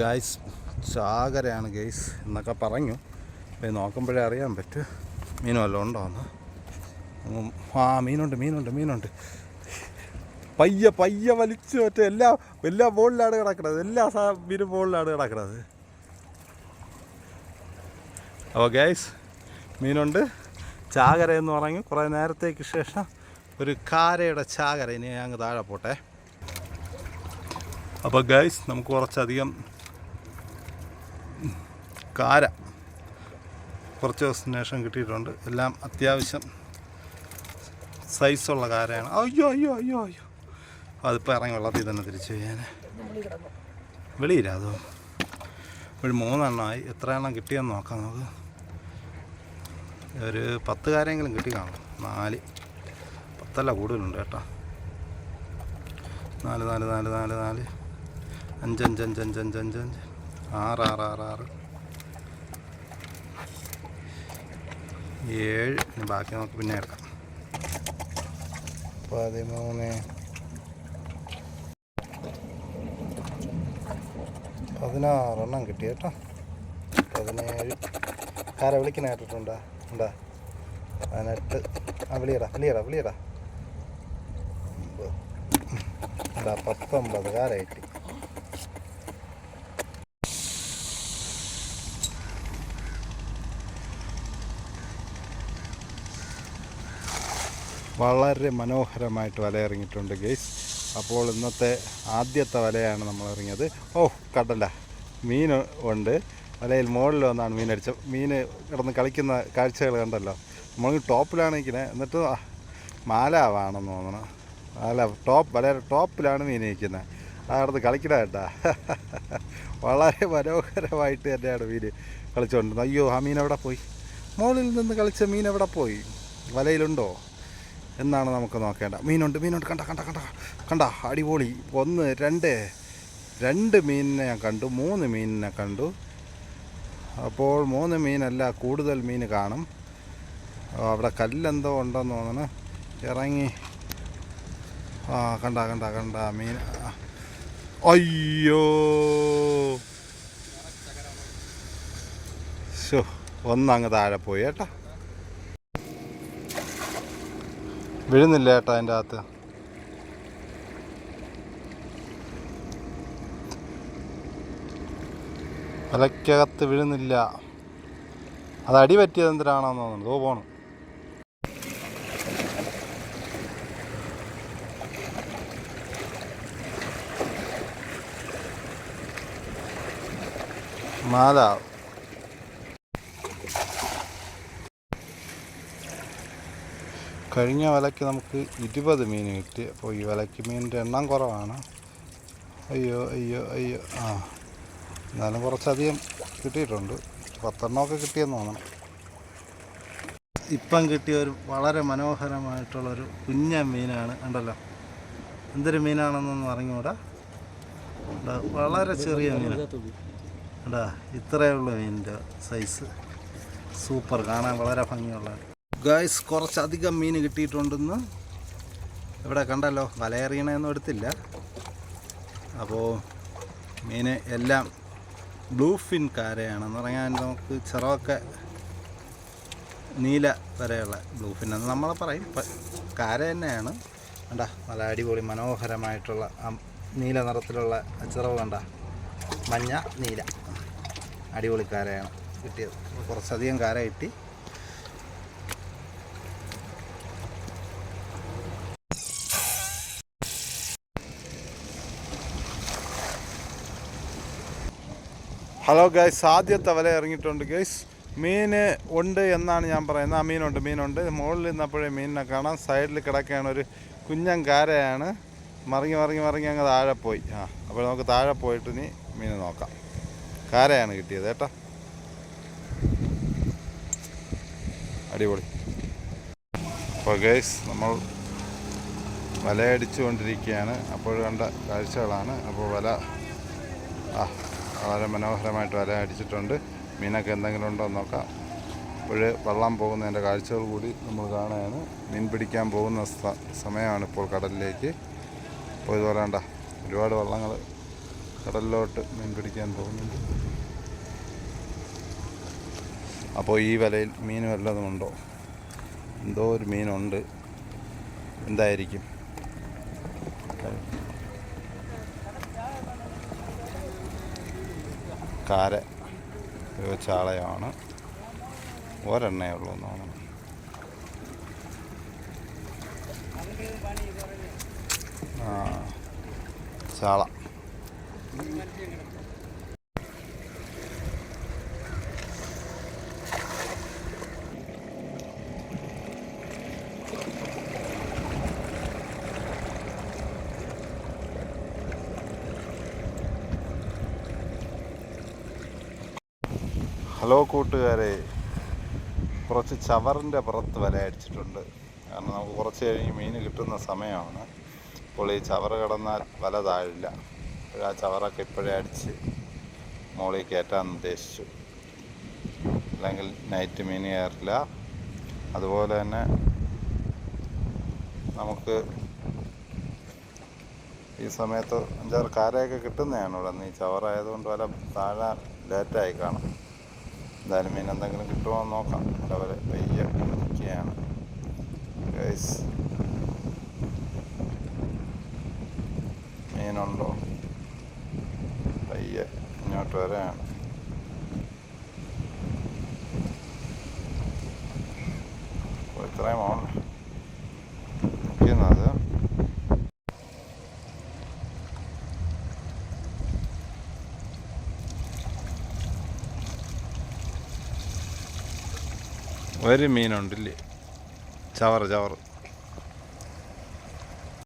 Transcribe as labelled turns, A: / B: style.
A: Guys ചാകരയാണ് guys എന്നൊക്കെ പറഞ്ഞു. അപ്പോൾ നോക്കുമ്പോഴേ അറിയാൻ പറ്റും മീൻ വല്ലതും ഉണ്ടോയെന്ന്. മീനുണ്ട്. പയ്യെ വലിച്ചു മറ്റേ എല്ലാ ബോളിലാണ് കിടക്കുന്നത്. എല്ലാ മീനും ബോളിലാണ് കിടക്കുന്നത്. അപ്പോൾ ഗൈസ് മീനുണ്ട്. ചാകര എന്ന് പറഞ്ഞു. കുറേ നേരത്തേക്ക് ശേഷം ഒരു കാരയുടെ ചാകര. ഇനി അങ്ങ് താഴെ പോട്ടെ. അപ്പോൾ ഗൈസ് നമുക്ക് കുറച്ചധികം കാര കുറച്ച് ദിവസത്തിന് ശേഷം കിട്ടിയിട്ടുണ്ട്. എല്ലാം അത്യാവശ്യം സൈസുള്ള കാരയാണ്. അയ്യോ അതിപ്പോൾ ഇറങ്ങി വെള്ളത്തിൽ തന്നെ തിരിച്ചു ചെയ്യാൻ വെളിയില്ല. അതോ ഒരു 3 എണ്ണമായി. എത്ര എണ്ണം കിട്ടിയെന്ന് നോക്കാം നമുക്ക്. ഒരു 10 കാരെങ്കിലും കിട്ടി കാണും. 4 10 കൂടുതലുണ്ട് കേട്ടോ. 4 5 6 7. ബാക്കി നമുക്ക് പിന്നെ എടുക്കാം. 13 16 എണ്ണം കിട്ടി കേട്ടോ. 17 കാര വിളിക്കാനായിട്ടിട്ടുണ്ടാ 18. വിളിയടാ 19 കാര കിട്ടി. വളരെ മനോഹരമായിട്ട് വല ഇറങ്ങിയിട്ടുണ്ട് ഗൈസ്. അപ്പോൾ ഇന്നത്തെ ആദ്യത്തെ വലയാണ് നമ്മൾ ഇറങ്ങിയത്. കണ്ടല്ല, മീൻ ഉണ്ട് വലയിൽ. മുകളിൽ വന്നാണ് മീൻ അടിച്ചത്. മീൻ കിടന്ന് കളിക്കുന്ന കാഴ്ചകൾ കണ്ടല്ലോ. നമ്മൾ ടോപ്പിലാണ് നിൽക്കുന്നത്. എന്നിട്ട് മാലാവാണെന്ന് തോന്നണം. വലയുടെ ടോപ്പിലാണ് മീൻ നിൽക്കുന്നത്. അവിടുന്ന് കളിക്കണ കേട്ടാ. വളരെ മനോഹരമായിട്ട് തന്നെയാണ് മീൻ കളിച്ചുകൊണ്ടിരുന്നത്. അയ്യോ, ആ മീൻ എവിടെ പോയി? മുകളിൽ നിന്ന് കളിച്ച മീൻ എവിടെ പോയി? വലയിലുണ്ടോ എന്നാണ് നമുക്ക് നോക്കേണ്ട. മീനുണ്ട്. കണ്ട അടിപൊളി. 1 2 മീനിനെ ഞാൻ കണ്ടു. 3 മീനിനെ കണ്ടു. അപ്പോൾ 3 മീനല്ല, കൂടുതൽ മീൻ കാണും. അവിടെ കല്ലെന്തോ ഉണ്ടെന്ന് തോന്നുന്നു. ഇറങ്ങി കണ്ട മീൻ. അയ്യോ, ഒന്നങ്ങ് താഴെ പോയി കേട്ടോ. വീഴുന്നില്ല കേട്ടോ അതിൻ്റെ അകത്ത്. വലയ്ക്കകത്ത് വീഴുന്നില്ല. അത് അടി പറ്റിയത് എന്തിനാണെന്ന് തോന്നുന്നു. പോണു. മാല. കഴിഞ്ഞ വലയ്ക്ക് നമുക്ക് 20 മീൻ കിട്ടി. അപ്പോൾ ഈ വലയ്ക്ക് മീനിൻ്റെ എണ്ണം കുറവാണ്. അയ്യോ എന്നാലും കുറച്ചധികം കിട്ടിയിട്ടുണ്ട്. 10 എണ്ണമൊക്കെ കിട്ടിയെന്ന് തോന്നണം. ഇപ്പം കിട്ടിയ ഒരു വളരെ മനോഹരമായിട്ടുള്ളൊരു കുഞ്ഞൻ മീനാണ്. ഉണ്ടല്ലോ, എന്തൊരു മീനാണെന്നൊന്നും അറിഞ്ഞൂടാ. വളരെ ചെറിയ മീനാണ്. ഇത്രയുള്ള മീനിൻ്റെ സൈസ്. സൂപ്പർ, കാണാൻ വളരെ ഭംഗിയുള്ള. ഗൈസ് കുറച്ചധികം മീൻ കിട്ടിയിട്ടുണ്ടെന്ന്. ഇവിടെ കണ്ടല്ലോ, വലയെറിയണയൊന്നും എടുത്തില്ല. അപ്പോൾ മീൻ എല്ലാം ബ്ലൂ ഫിൻ കാരയാണെന്ന് പറഞ്ഞാൽ നമുക്ക് ചിറകൊക്കെ നീല വരെയുള്ള ബ്ലൂ ഫിൻ എന്ന് നമ്മൾ പറയും. കാര തന്നെയാണ്. നല്ല അടിപൊളി മനോഹരമായിട്ടുള്ള നീല നിറത്തിലുള്ള ചിറവ് കണ്ട. മഞ്ഞ നീല അടിപൊളി കാരയാണ് കിട്ടിയത്. കുറച്ചധികം കാര കിട്ടി. ഹലോ ഗൈസ്, ആദ്യത്തെ വല ഇറങ്ങിയിട്ടുണ്ട് ഗൈസ്. മീൻ ഉണ്ട് എന്നാണ് ഞാൻ പറയുന്നത്. മീനുണ്ട്. മുകളിൽ നിന്നപ്പോഴേ മീനിനെ കാണാം. സൈഡിൽ കിടക്കുകയാണ് ഒരു കുഞ്ഞൻ കാരയാണ്. മറിഞ്ഞ് അങ്ങ് താഴെ പോയി. അപ്പോൾ നമുക്ക് താഴെ പോയിട്ട് ഇനി മീൻ നോക്കാം. കാരയാണ് കിട്ടിയത് കേട്ടോ. അടിപൊളി. അപ്പോൾ ഗൈസ് നമ്മൾ വലയടിച്ചു കൊണ്ടിരിക്കുകയാണ്. അപ്പോൾ കണ്ട കാഴ്ചകളാണ്. അപ്പോൾ വല വളരെ മനോഹരമായിട്ട് വല അടിച്ചിട്ടുണ്ട്. മീനൊക്കെ എന്തെങ്കിലും ഉണ്ടോ എന്ന് നോക്കാം. അപ്പോൾ വെള്ളം പോകുന്നതിൻ്റെ കാഴ്ചകൾ കൂടി നമ്മൾ കാണുകയാണ്. മീൻ പിടിക്കാൻ പോകുന്ന സമയമാണ് ഇപ്പോൾ കടലിലേക്ക്. അപ്പോൾ ഇതുപോലെ ഒരുപാട് വള്ളങ്ങൾ കടലിലോട്ട് മീൻ പിടിക്കാൻ പോകുന്നുണ്ട്. അപ്പോൾ ഈ വലയിൽ മീൻ വല്ലതുമുണ്ടോ? എന്തോ ഒരു മീനുണ്ട്. എന്തായിരിക്കും? കാര ഒരു ചാളയാണ്. ഒരെണ്ണേ ഉള്ളൂ എന്നാണ്. ചാള. ഹലോ കൂട്ടുകാരെ, കുറച്ച് ചവറിൻ്റെ പുറത്ത് വല അടിച്ചിട്ടുണ്ട്. കാരണം നമുക്ക് കുറച്ച് കഴിഞ്ഞ് മീൻ കിട്ടുന്ന സമയമാണ്. അപ്പോൾ ഈ ചവറ് കിടന്നാൽ വല താഴില്ല. ആ ചവറൊക്കെ ഇപ്പോഴേ അടിച്ച് മുകളിൽ കയറ്റാൻ ഉദ്ദേശിച്ചു. അല്ലെങ്കിൽ നൈറ്റ് മീൻ കയറില്ല. അതുപോലെ തന്നെ നമുക്ക് ഈ സമയത്ത് 5-6 കാരയൊക്കെ കിട്ടുന്നതാണ് ഇവിടെ നിന്ന്. ഈ ചവറായതുകൊണ്ട് വല താഴാൻ ലേറ്റായി കാണും. എന്തായാലും മീൻ എന്തെങ്കിലും കിട്ടുമോ എന്ന് നോക്കാം. അവരെ പയ്യെ നിൽക്കുകയാണ് ഗൈസ്. മീനുണ്ടോ? പയ്യെ ഇങ്ങോട്ട് വരെയാണ്. ഇത്രയും നിൽക്കുന്നത്. ഒരു മീനുണ്ടല്ലേ, ചവറ്.